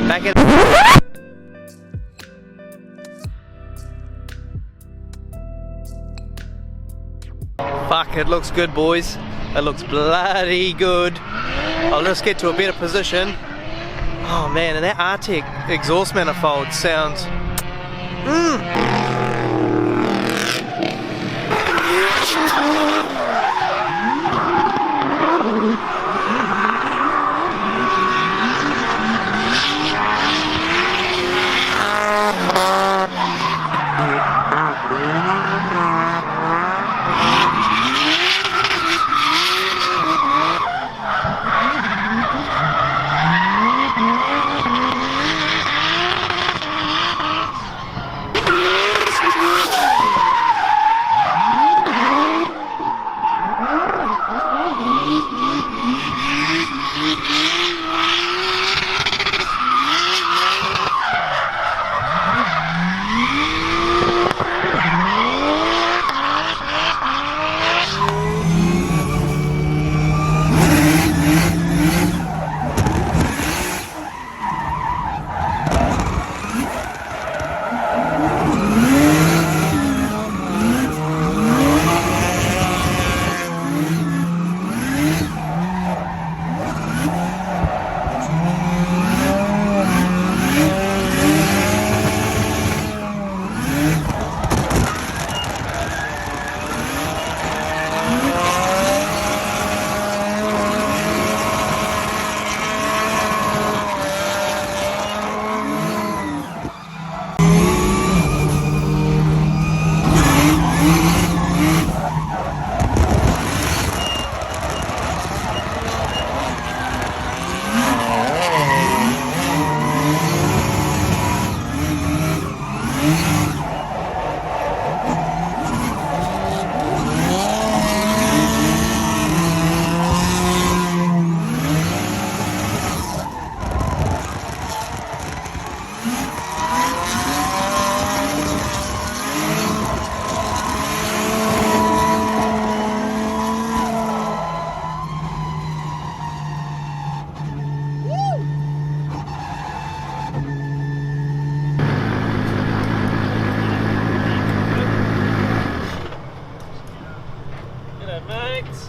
Back in. Fuck, it looks good, boys. It looks bloody good. I'll just get to a better position. Oh man, and that Artec exhaust manifold sounds...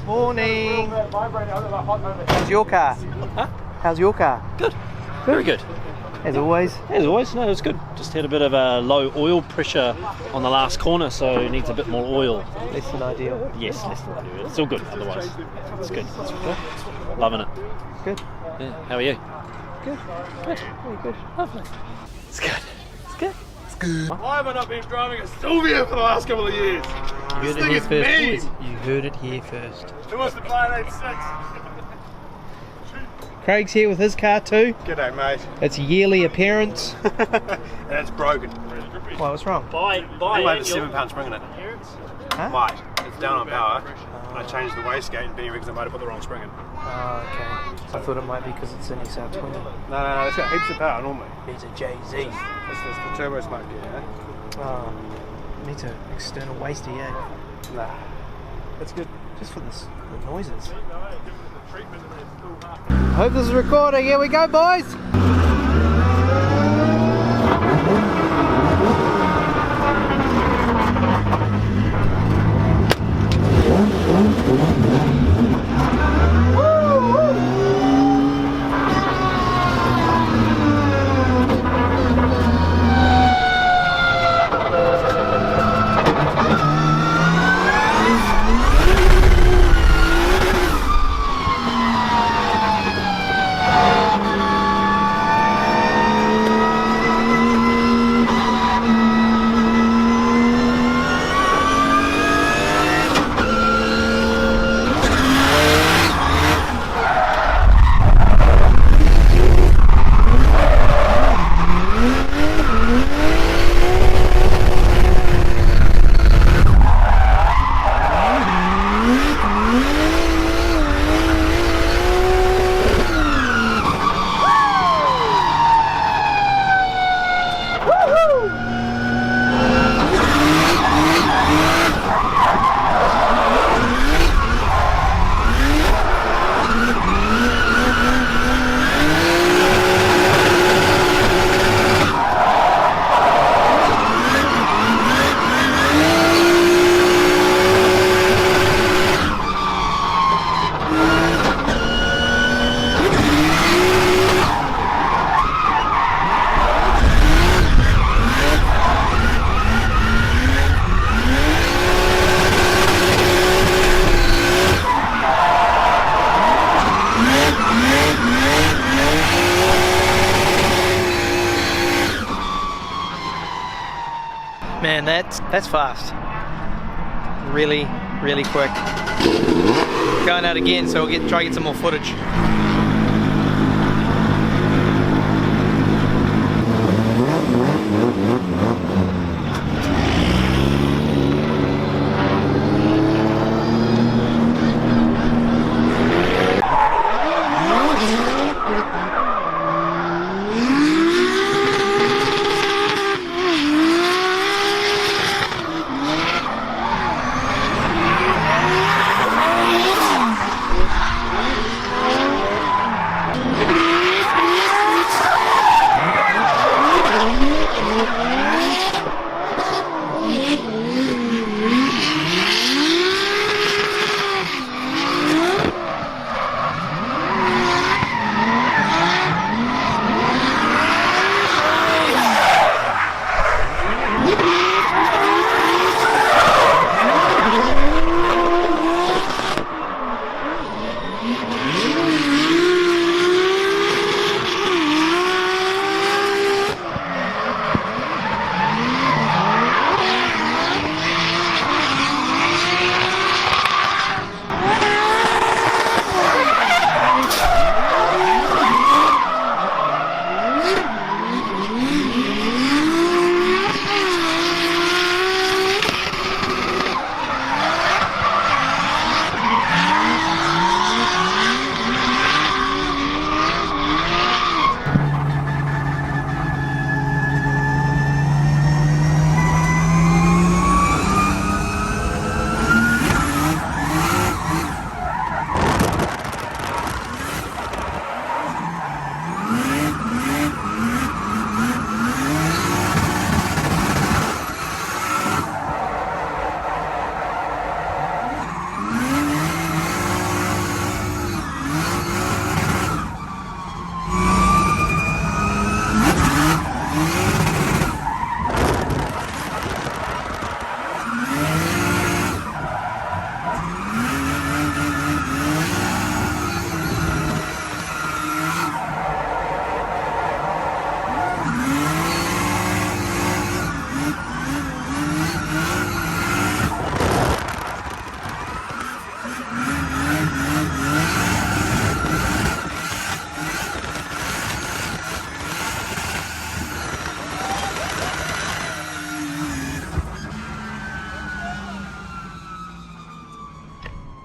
Morning! How's your car? Huh? How's your car? Good. Very good. As always? As always, no, it's good. Just had a bit of a low oil pressure on the last corner, so it needs a bit more oil. Less than ideal. Yes, less than ideal. It's still good otherwise. It's good. It's good. Loving it. Good. Yeah. How are you? Good. Good. Very good. Lovely. It's good. It's good. It's good. Why have I not been driving a Sylvia for the last couple of years? You heard it here first, boys. You heard it here first. Who wants to buy an 86? Craig's here with his car too. G'day, mate. It's a yearly appearance. And it's broken. Why, what's wrong? Buy I have a 7-pound spring in it. Huh? Might. It's down on power. I changed the wastegate and Benny reckons I might have put the wrong spring in. Oh, okay. I thought it might be because it's an XR20. No, it's got heaps of power normally. It's a JZ. It's the turbo smoke, yeah. Oh, needs an external wasty, eh? Nah. It's good. Just for this, the noises. I hope this is recording. Here we go, boys! Man, that's fast. Really, really quick. Going out again, so we'll try to get some more footage.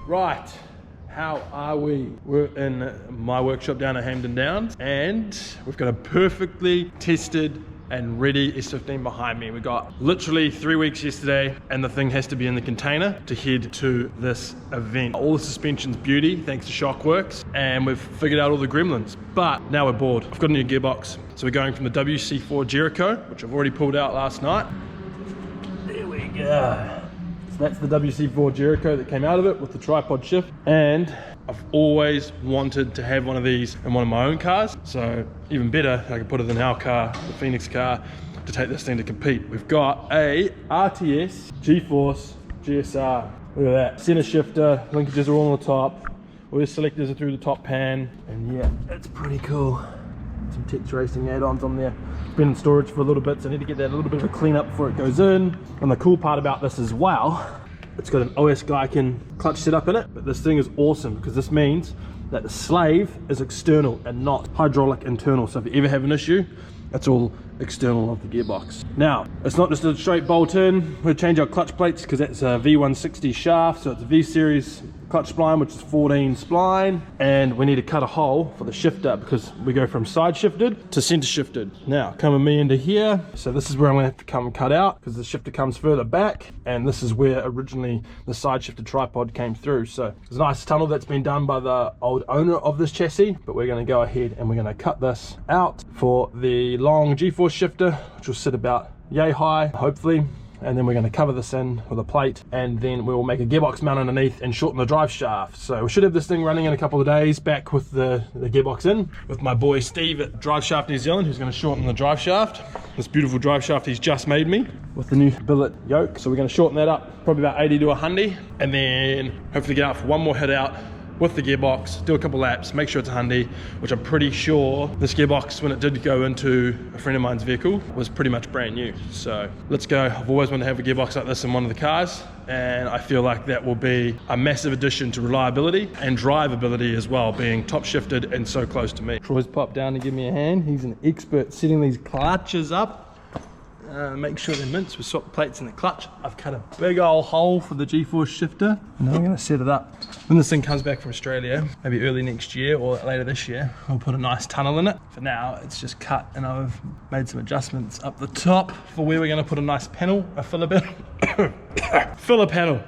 Right, how are we? We're in my workshop down at Hampden Downs, and we've got a perfectly tested and ready S15 behind me. We got literally 3 weeks yesterday, and the thing has to be in the container to head to this event. All the suspension's beauty thanks to Shockworks, and we've figured out all the gremlins, but now we're bored. I've got a new gearbox, so we're going from the WC4 Jericho, which I've already pulled out last night. There we go. So that's the WC4 Jericho that came out of it with the tripod shift, and I've always wanted to have one of these in one of my own cars, so even better, I can put it in our car, the Phoenix car, to take this thing to compete. We've got a RTS GeForce GSR. Look at that. Center shifter, linkages are all on the top, all your selectors are through the top pan, and yeah, it's pretty cool. Some Tex Racing add-ons on there. It's been in storage for a little bit, so I need to get that a little bit of a clean up before it goes in. And the cool part about this as well, it's got an OS Glycan clutch setup in it, but this thing is awesome because this means that the slave is external and not hydraulic internal. So if you ever have an issue, it's all external of the gearbox. Now, it's not just a straight bolt in. We'll change our clutch plates because that's a V160 shaft, so it's a V-series clutch spline, which is 14 spline, and we need to cut a hole for the shifter because we go from side shifted to center shifted. Now, coming me into here, so this is where I'm gonna have to come cut out because the shifter comes further back, and this is where originally the side shifted tripod came through. So there's a nice tunnel that's been done by the old owner of this chassis, but we're gonna go ahead and we're gonna cut this out for the long GeForce shifter, which will sit about yay high, hopefully. And then we're going to cover this in with a plate, and then we will make a gearbox mount underneath and shorten the drive shaft. So we should have this thing running in a couple of days, back with the gearbox in, with my boy Steve at Drive Shaft New Zealand, who's going to shorten the drive shaft. This beautiful drive shaft he's just made me with the new billet yoke. So we're going to shorten that up, probably about 80 to 100, and then hopefully get out for one more hit out with the gearbox, do a couple laps, make sure it's handy, which I'm pretty sure this gearbox, when it did go into a friend of mine's vehicle, was pretty much brand new. So let's go. I've always wanted to have a gearbox like this in one of the cars, and I feel like that will be a massive addition to reliability and drivability as well, being top shifted and so close to me. Troy's popped down to give me a hand. He's an expert setting these clutches up. Make sure they're minced. We swap the plates in the clutch. I've cut a big old hole for the G-force shifter, and now I'm going to set it up. When this thing comes back from Australia, maybe early next year or later this year, I'll put a nice tunnel in it. For now, it's just cut, and I've made some adjustments up the top for where we're going to put a nice panel, a filler panel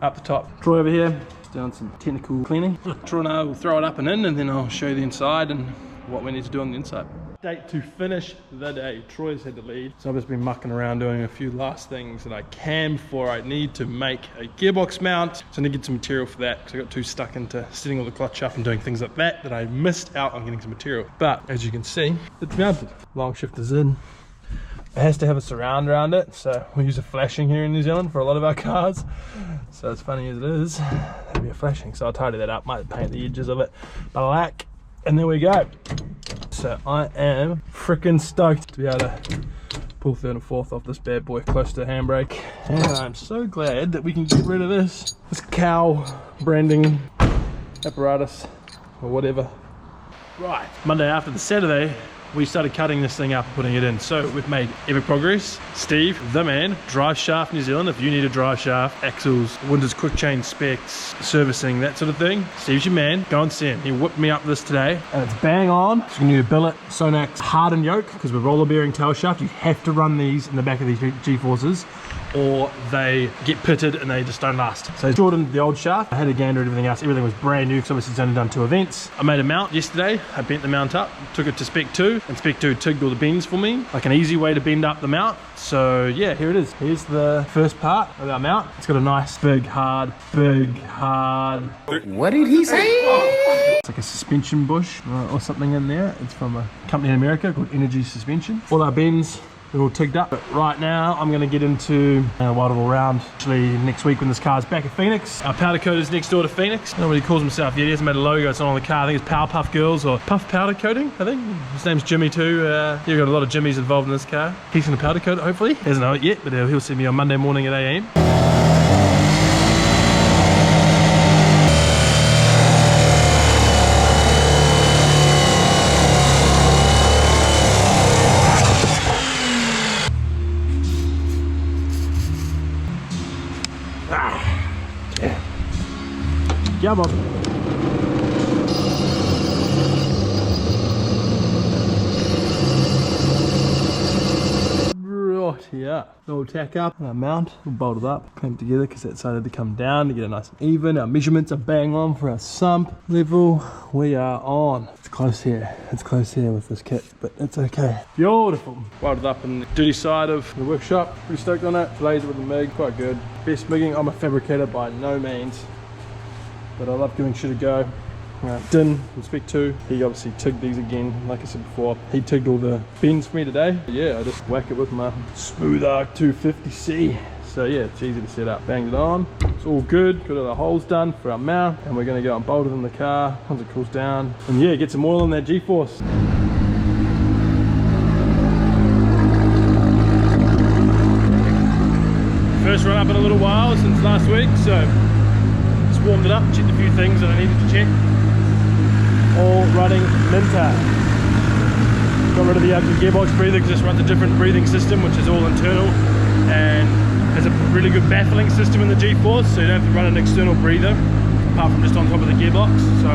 up the top. Troy over here, doing some technical cleaning. Troy and I will throw it up and in, and then I'll show you the inside and what we need to do on the inside. Date to finish the day. Troy's had to lead, so I've just been mucking around doing a few last things that I can before I need to make a gearbox mount. So I need to get some material for that, because I got too stuck into setting all the clutch up and doing things like that I missed out on getting some material. But as you can see, it's mounted. Long shifter's in. It has to have a surround around it, so we use a flashing here in New Zealand for a lot of our cars. So as funny as it is, that'd be a flashing. So I'll tidy that up, might paint the edges of it black, and there we go. So I am freaking stoked to be able to pull third and fourth off this bad boy close to the handbrake. And I'm so glad that we can get rid of this cow branding apparatus or whatever. Right, Monday after the Saturday, we started cutting this thing up and putting it in. So we've made epic progress. Steve, the man, Drive Shaft New Zealand. If you need a drive shaft, axles, windows, quick chain specs, servicing, that sort of thing, Steve's your man. Go and see him. He whipped me up this today, and it's bang on. So you need a billet Sonax hardened yoke, because with roller bearing tail shaft, you have to run these in the back of these G-forces, or they get pitted and they just don't last. So I shortened the old shaft. I had a gander and everything else. Everything was brand new, because obviously it's only done 2 events. I made a mount yesterday. I bent the mount up, took it to Spec 2, and Spec 2 tigged all the bends for me, like an easy way to bend up the mount. So yeah, here it is. Here's the first part of our mount. It's got a nice big hard. What did he say? It's like a suspension bush or something in there. It's from a company in America called Energy Suspension. All our bends, they're all tigged up. But right now, I'm going to get into a wild all round. Actually, next week when this car's back at Phoenix. Our powder coater's next door to Phoenix. I don't know what he calls himself yet. He hasn't made a logo. It's not on the car. I think it's Power Puff Girls or Puff Powder Coating, I think. His name's Jimmy too. You've got a lot of Jimmys involved in this car. He's going to powder coat it, hopefully. He doesn't know it yet, but he'll see me on Monday morning at 8 AM. Yeah, Bob. Right, yeah. Little tack up, our mount, we'll bolt it up, clamp together because that side had to come down to get it nice and even. Our measurements are bang on for our sump level. We are on. It's close here with this kit, but it's okay. Beautiful. Welded up in the dirty side of the workshop. Pretty stoked on it. Laser with the MIG, quite good. Best MIGging. I'm a fabricator by no means, but I love giving shit a go. Din from Spec 2, he obviously tigged these again, like I said before. He tigged all the bends for me today. Yeah, I just whack it with my Smooth Arc 250C. So yeah, it's easy to set up. Banged it on, it's all good. Got all the holes done for our mount, and we're gonna go and bolt it in the car once it cools down. And yeah, get some oil in that G-force. First run up in a little while since last week, so just warmed it up, checked a few things that I needed to check. All running Minter. Got rid of the gearbox breather because this runs a different breathing system, which is all internal and has a really good baffling system in the G-force, so you don't have to run an external breather apart from just on top of the gearbox, so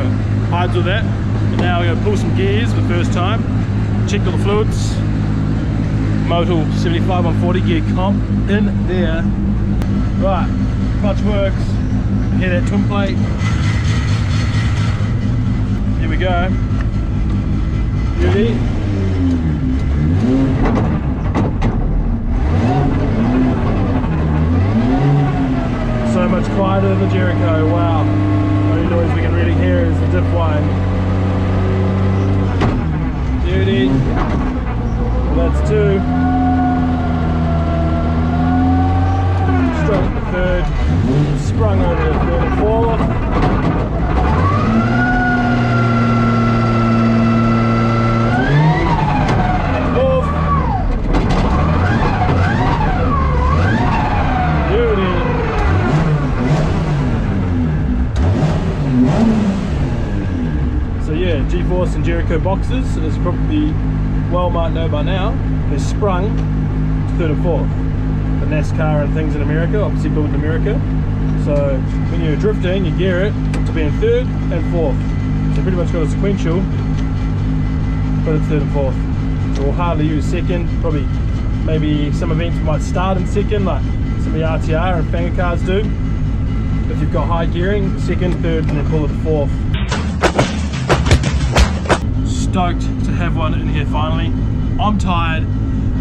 hides all that. And now we're going to pull some gears for the first time, check all the fluids. Motul 75/140 gear comp in there. Right, clutch works. Hear that twin plate. Here we go. Ready? So much quieter than the Jerico, wow. The only noise we can really hear is the diff whine. Duty. Well, that's 2. Straight to the 3rd. Sprung over the 3rd and 4th. Jerico boxes, as probably well might know by now, has sprung to 3rd and 4th. The NASCAR and things in America, obviously built in America. So when you're drifting, you gear it to be in 3rd and 4th. So pretty much got a sequential, but it's 3rd and 4th. So we'll hardly use 2nd, probably maybe some events might start in 2nd, like some of the RTR and Fanger cars do. If you've got high gearing, 2nd, 3rd, and then pull it to 4th. Stoked to have one in here finally. I'm tired.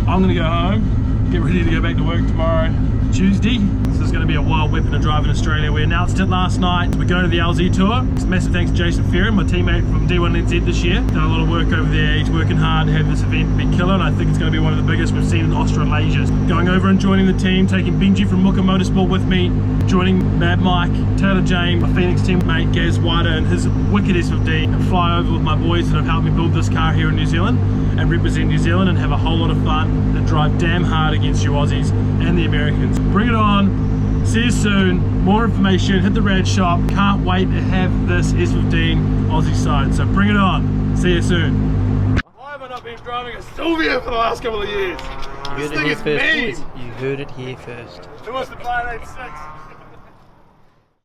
I'm gonna go home, get ready to go back to work tomorrow, Tuesday. This is gonna be a wild weapon to drive in Australia. We announced it last night. We're going to the LZ tour. Massive thanks to Jason Ferrin, my teammate from D1NZ this year. Done a lot of work over there. He's working hard to have this event be killer, and I think it's gonna be one of the biggest we've seen in Australasia. Going over and joining the team, taking Benji from Mooka Motorsport with me, joining Mad Mike, Taylor James, my Phoenix teammate Gaz Wider and his wicked S15, and fly over with my boys that have helped me build this car here in New Zealand and represent New Zealand and have a whole lot of fun and drive damn hard against you Aussies and the Americans. Bring it on. See you soon. More information, hit the rad shop. Can't wait to have this S15 Aussie side. So bring it on. See you soon. Why have I not been driving a Sylvia for the last couple of years? You heard it here first, boys. You heard it here first. Who wants to buy that 6?